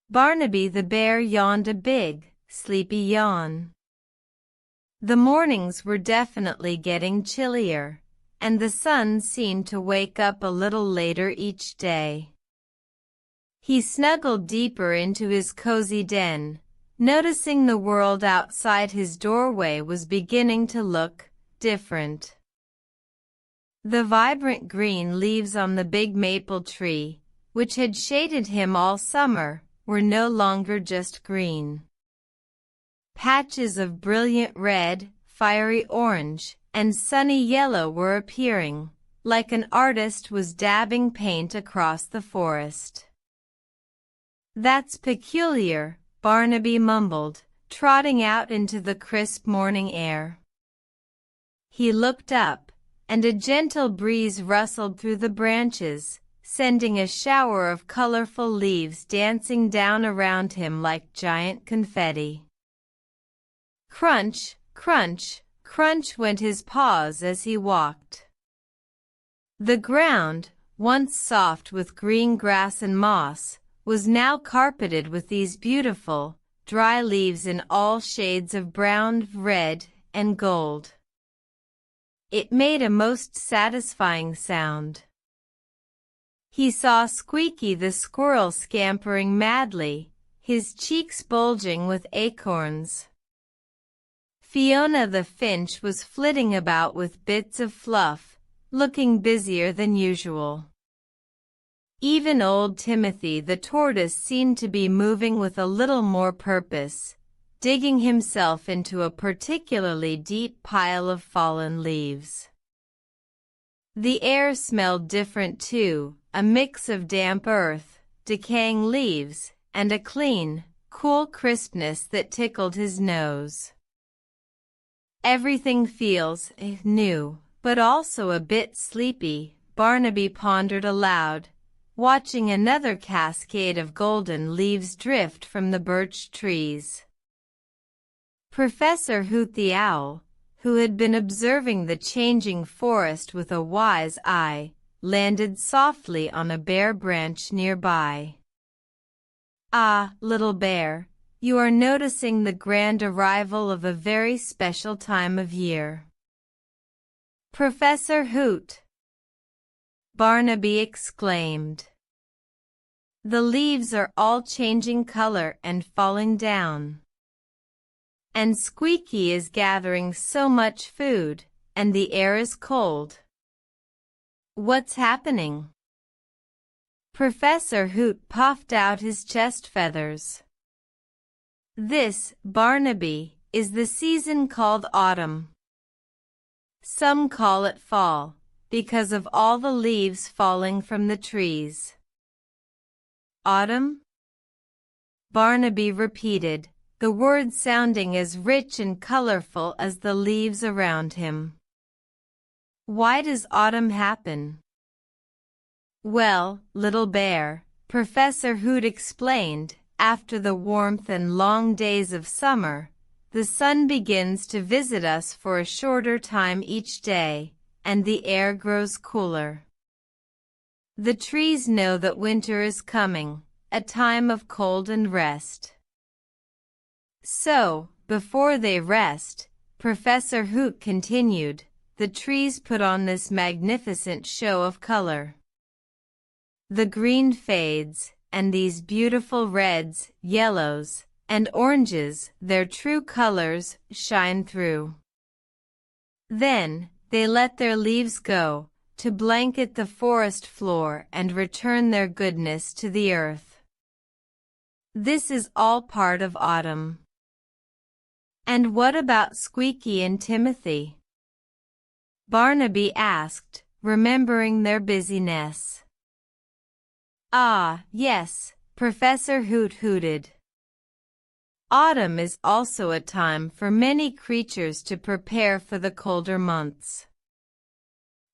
Barnaby the Bear yawned a big, sleepy yawn. The mornings were definitely getting chillier, and the sun seemed to wake up a little later each day. He snuggled deeper into his cozy den, noticing the world outside his doorway was beginning to look different. The vibrant green leaves on the big maple tree, which had shaded him all summer, were no longer just green. Patches of brilliant red, fiery orange, and sunny yellow were appearing, like an artist was dabbing paint across the forest. "That's peculiar," Barnaby mumbled, trotting out into the crisp morning air. He looked up, and a gentle breeze rustled through the branches, sending a shower of colorful leaves dancing down around him like giant confetti. Crunch, crunch, crunch went his paws as he walked. The ground, once soft with green grass and moss, was now carpeted with these beautiful, dry leaves in all shades of brown, red, and gold. It made a most satisfying sound. He saw Squeaky the squirrel scampering madly, his cheeks bulging with acorns. Fiona the finch was flitting about with bits of fluff, looking busier than usual. Even old Timothy the tortoise seemed to be moving with a little more purpose, digging himself into a particularly deep pile of fallen leaves. The air smelled different too, a mix of damp earth, decaying leaves, and a clean, cool crispness that tickled his nose. "Everything feels new, but also a bit sleepy," Barnaby pondered aloud, watching another cascade of golden leaves drift from the birch trees. Professor Hoot the owl, who had been observing the changing forest with a wise eye, landed softly on a bare branch nearby. "Ah, little bear, you are noticing the grand arrival of a very special time of year." "Professor Hoot!" Barnaby exclaimed. "The leaves are all changing color and falling down. And Squeaky is gathering so much food, and the air is cold. What's happening?" Professor Hoot puffed out his chest feathers. "This, Barnaby, is the season called autumn. Some call it fall, because of all the leaves falling from the trees." "Autumn?" Barnaby repeated, the word sounding as rich and colorful as the leaves around him. "Why does autumn happen?" "Well, little bear," Professor Hoot explained, "after the warmth and long days of summer, the sun begins to visit us for a shorter time each day, and the air grows cooler. The trees know that winter is coming, a time of cold and rest. So, before they rest," Professor Hoot continued, "the trees put on this magnificent show of color. The green fades, and these beautiful reds, yellows, and oranges, their true colors, shine through. Then, they let their leaves go, to blanket the forest floor and return their goodness to the earth. This is all part of autumn." "And what about Squeaky and Timothy?" Barnaby asked, remembering their busyness. "Ah, yes," Professor Hoot hooted. "Autumn is also a time for many creatures to prepare for the colder months.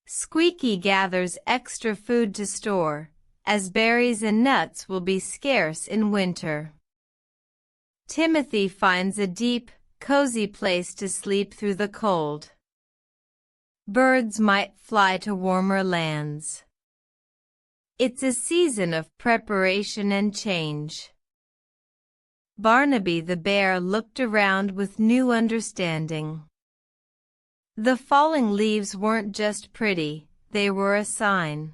Squeaky gathers extra food to store, as berries and nuts will be scarce in winter. Timothy finds a deep, cozy place to sleep through the cold. Birds might fly to warmer lands. It's a season of preparation and change." Barnaby the bear looked around with new understanding. The falling leaves weren't just pretty, they were a sign.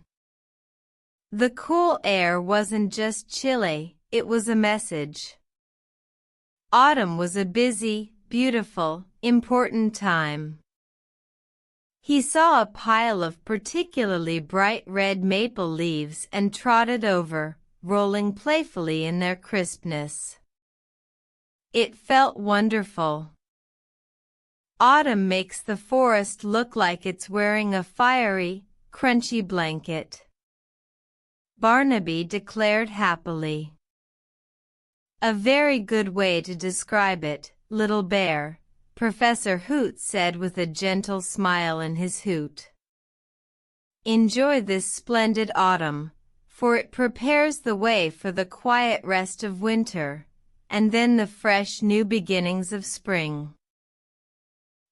The cool air wasn't just chilly, it was a message. Autumn was a busy, beautiful, important time. He saw a pile of particularly bright red maple leaves and trotted over, rolling playfully in their crispness. It felt wonderful. Autumn makes the forest look like it's wearing a fiery, crunchy blanket, Barnaby declared happily. A very good way to describe it, little bear, Professor Hoot said with a gentle smile in his hoot. Enjoy this splendid autumn, for it prepares the way for the quiet rest of winter, and then the fresh new beginnings of spring.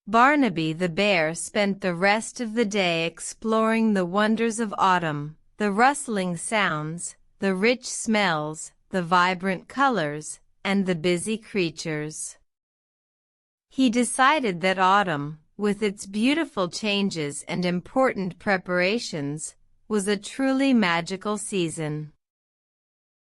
Barnaby the bear spent the rest of the day exploring the wonders of autumn, the rustling sounds, the rich smells, the vibrant colors, and the busy creatures. He decided that autumn, with its beautiful changes and important preparations, was a truly magical season.